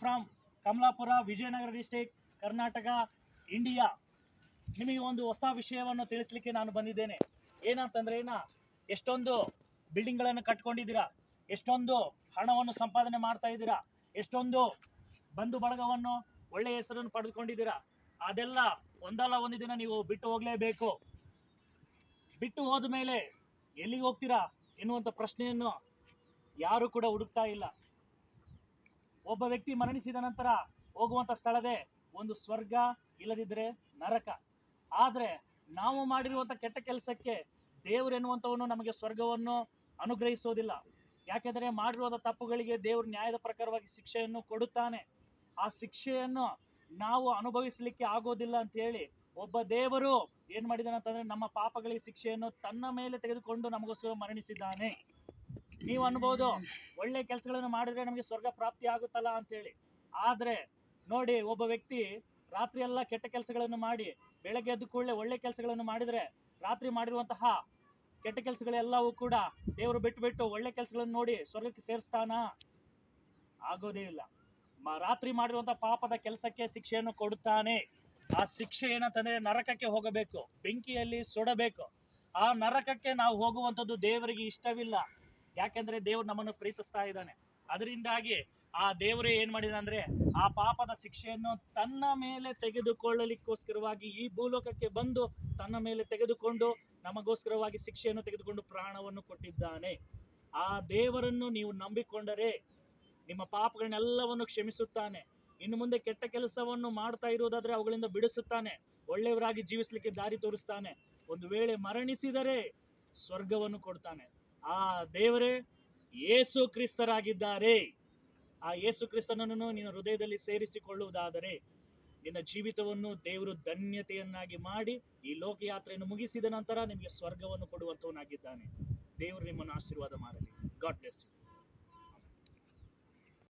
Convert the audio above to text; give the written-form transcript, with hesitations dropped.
From Kamalapura, Vijayanagara district, Karnataka, India. ನಿಮಗೆ ಒಂದು ಹೊಸ ವಿಷಯವನ್ನು ತಿಳಿಸ್ಲಿಕ್ಕೆ ನಾನು ಬಂದಿದ್ದೇನೆ. ಏನಂತಂದ್ರೆ ಎಷ್ಟೊಂದು ಬಿಲ್ಡಿಂಗ್ಗಳನ್ನು ಕಟ್ಕೊಂಡಿದ್ದೀರಾ, ಎಷ್ಟೊಂದು ಹಣವನ್ನು ಸಂಪಾದನೆ ಮಾಡ್ತಾ ಇದ್ದೀರಾ, ಎಷ್ಟೊಂದು ಬಂಧು ಬಳಗವನ್ನು ಒಳ್ಳೆಯ ಹೆಸರನ್ನು ಪಡೆದುಕೊಂಡಿದ್ದೀರಾ. ಅದೆಲ್ಲ ಒಂದಲ್ಲ ಒಂದು ದಿನ ನೀವು ಬಿಟ್ಟು ಹೋಗಲೇಬೇಕು. ಬಿಟ್ಟು ಹೋದ ಮೇಲೆ ಎಲ್ಲಿಗೆ ಹೋಗ್ತೀರಾ ಎನ್ನುವಂಥ ಪ್ರಶ್ನೆಯನ್ನು ಯಾರು ಕೂಡ ಹುಡುಕ್ತಾ ಇಲ್ಲ. ಒಬ್ಬ ವ್ಯಕ್ತಿ ಮರಣಿಸಿದ ನಂತರ ಹೋಗುವಂಥ ಸ್ಥಳದೇ ಒಂದು ಸ್ವರ್ಗ, ಇಲ್ಲದಿದ್ದರೆ ನರಕ. ಆದರೆ ನಾವು ಮಾಡಿರುವಂಥ ಕೆಟ್ಟ ಕೆಲಸಕ್ಕೆ ದೇವರು ಎನ್ನುವಂಥವನು ನಮಗೆ ಸ್ವರ್ಗವನ್ನು ಅನುಗ್ರಹಿಸೋದಿಲ್ಲ. ಯಾಕೆಂದರೆ ಮಾಡಿರುವಂಥ ತಪ್ಪುಗಳಿಗೆ ದೇವರು ನ್ಯಾಯದ ಪ್ರಕಾರವಾಗಿ ಶಿಕ್ಷೆಯನ್ನು ಕೊಡುತ್ತಾನೆ. ಆ ಶಿಕ್ಷೆಯನ್ನು ನಾವು ಅನುಭವಿಸಲಿಕ್ಕೆ ಆಗೋದಿಲ್ಲ ಅಂತ ಹೇಳಿ ಒಬ್ಬ ದೇವರು ಏನ್ ಮಾಡಿದಾನೆ ಅಂತಂದ್ರೆ ನಮ್ಮ ಪಾಪಗಳಿಗೆ ಶಿಕ್ಷೆಯನ್ನು ತನ್ನ ಮೇಲೆ ತೆಗೆದುಕೊಂಡು ನಮಗೋಸ್ಕರ ಮರಣಿಸಿದ್ದಾನೆ. ನೀವು ಅನ್ಬೋದು ಒಳ್ಳೆ ಕೆಲಸಗಳನ್ನು ಮಾಡಿದ್ರೆ ನಮಗೆ ಸ್ವರ್ಗ ಪ್ರಾಪ್ತಿ ಆಗುತ್ತಲ್ಲ ಅಂತ ಹೇಳಿ. ಆದ್ರೆ ನೋಡಿ, ಒಬ್ಬ ವ್ಯಕ್ತಿ ರಾತ್ರಿ ಎಲ್ಲ ಕೆಟ್ಟ ಕೆಲಸಗಳನ್ನು ಮಾಡಿ ಬೆಳಗ್ಗೆ ಎದ್ದು ಕೂಡಲೇ ಒಳ್ಳೆ ಕೆಲಸಗಳನ್ನು ಮಾಡಿದ್ರೆ ರಾತ್ರಿ ಮಾಡಿರುವಂತಹ ಕೆಟ್ಟ ಕೆಲಸಗಳೆಲ್ಲವೂ ಕೂಡ ದೇವರು ಬಿಟ್ಟು ಒಳ್ಳೆ ಕೆಲಸಗಳನ್ನು ನೋಡಿ ಸ್ವರ್ಗಕ್ಕೆ ಸೇರಿಸ್ತಾನ? ಆಗೋದೇ ಇಲ್ಲ. ರಾತ್ರಿ ಮಾಡಿರುವಂತಹ ಪಾಪದ ಕೆಲಸಕ್ಕೆ ಶಿಕ್ಷೆಯನ್ನು ಕೊಡುತ್ತಾನೆ. ಆ ಶಿಕ್ಷೆ ಏನಂತಂದ್ರೆ ನರಕಕ್ಕೆ ಹೋಗಬೇಕು, ಬೆಂಕಿಯಲ್ಲಿ ಸುಡಬೇಕು. ಆ ನರಕಕ್ಕೆ ನಾವು ಹೋಗುವಂಥದ್ದು ದೇವರಿಗೆ ಇಷ್ಟವಿಲ್ಲ. ಯಾಕೆಂದ್ರೆ ದೇವರು ನಮ್ಮನ್ನು ಪ್ರೀತಿಸ್ತಾ ಇದ್ದಾನೆ. ಅದರಿಂದಾಗಿ ಆ ದೇವರು ಏನ್ ಮಾಡಿದ ಅಂದ್ರೆ ಆ ಪಾಪದ ಶಿಕ್ಷೆಯನ್ನು ತನ್ನ ಮೇಲೆ ತೆಗೆದುಕೊಳ್ಳಲಿಕ್ಕೋಸ್ಕರವಾಗಿ ಈ ಭೂಲೋಕಕ್ಕೆ ಬಂದು ತನ್ನ ಮೇಲೆ ತೆಗೆದುಕೊಂಡು ನಮಗೋಸ್ಕರವಾಗಿ ಶಿಕ್ಷೆಯನ್ನು ತೆಗೆದುಕೊಂಡು ಪ್ರಾಣವನ್ನು ಕೊಟ್ಟಿದ್ದಾನೆ. ಆ ದೇವರನ್ನು ನೀವು ನಂಬಿಕೊಂಡರೆ ನಿಮ್ಮ ಪಾಪಗಳನ್ನೆಲ್ಲವನ್ನು ಕ್ಷಮಿಸುತ್ತಾನೆ. ಇನ್ನು ಮುಂದೆ ಕೆಟ್ಟ ಕೆಲಸವನ್ನು ಮಾಡ್ತಾ ಇರುವುದಾದ್ರೆ ಅವುಗಳಿಂದ ಬಿಡಿಸುತ್ತಾನೆ. ಒಳ್ಳೆಯವರಾಗಿ ಜೀವಿಸಲಿಕ್ಕೆ ದಾರಿ ತೋರಿಸ್ತಾನೆ. ಒಂದು ವೇಳೆ ಮರಣಿಸಿದರೆ ಸ್ವರ್ಗವನ್ನು ಕೊಡ್ತಾನೆ. ಆ ದೇವರೇ ಯೇಸು ಕ್ರಿಸ್ತರಾಗಿದ್ದಾರೆ. ಆ ಯೇಸು ಕ್ರಿಸ್ತನನ್ನು ನಿನ್ನ ಹೃದಯದಲ್ಲಿ ಸೇರಿಸಿಕೊಳ್ಳುವುದಾದರೆ ನಿನ್ನ ಜೀವಿತವನ್ನು ದೇವರು ಧನ್ಯತೆಯನ್ನಾಗಿ ಮಾಡಿ ಈ ಲೋಕಯಾತ್ರೆಯನ್ನು ಮುಗಿಸಿದ ನಂತರ ನಿಮಗೆ ಸ್ವರ್ಗವನ್ನು ಕೊಡುವಂತವನಾಗಿದ್ದಾನೆ. ದೇವರು ನಿಮ್ಮನ್ನು ಆಶೀರ್ವಾದ ಮಾಡಲಿ. God bless you.